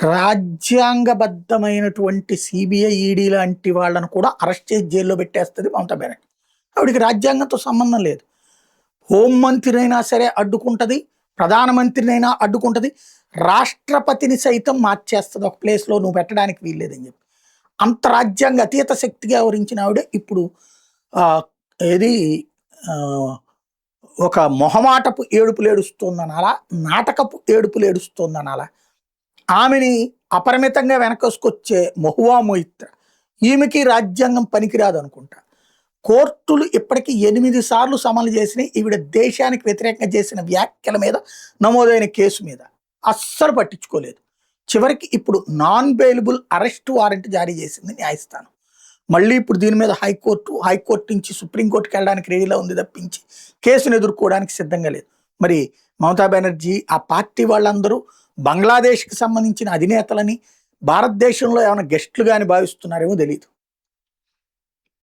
రాజ్యాంగబద్ధమైనటువంటి CBI, ED లాంటి వాళ్ళను కూడా అరెస్ట్ చేసి జైల్లో పెట్టేస్తుంది మమతా బెనర్జీ. ఆవిడికి రాజ్యాంగంతో సంబంధం లేదు. హోంమంత్రినైనా సరే అడ్డుకుంటది, ప్రధానమంత్రినైనా అడ్డుకుంటది, రాష్ట్రపతిని సైతం మార్చేస్తుంది ఒక ప్లేస్లో నువ్వు పెట్టడానికి వీల్లేదని చెప్పి. అంత రాజ్యాంగ అతీత శక్తిగా వివరించిన ఆవిడే ఇప్పుడు ఆ, ఏది ఆ, ఒక మొహమాటపు ఏడుపులు ఏడుస్తోందనాలా, నాటకపు ఏడుపులు ఏడుస్తోందనాలా. ఆమెని అపరిమితంగా వెనకసుకొచ్చే మహువా మొయిత్ర, ఈమెకి రాజ్యాంగం పనికిరాదు అనుకుంటా. కోర్టులు ఇప్పటికీ 8 సార్లు సమన్లు చేసినాయి ఈవిడ దేశానికి వ్యతిరేకంగా చేసిన వ్యాఖ్యల మీద నమోదైన కేసు మీద. అస్సలు పట్టించుకోలేదు. చివరికి ఇప్పుడు నాన్ బెయిలబుల్ అరెస్ట్ వారెంట్ జారీ చేసింది న్యాయస్థానం. మళ్ళీ ఇప్పుడు దీని మీద హైకోర్టు నుంచి సుప్రీంకోర్టుకి వెళ్ళడానికి రెడీలో ఉంది తప్పించి కేసును ఎదుర్కోవడానికి సిద్ధంగా లేదు. మరి మమతా బెనర్జీ ఆ పార్టీ వాళ్ళందరూ బంగ్లాదేశ్కి సంబంధించిన అధినేతలని భారతదేశంలో ఏమైనా గెస్టులుగా అని భావిస్తున్నారేమో తెలియదు.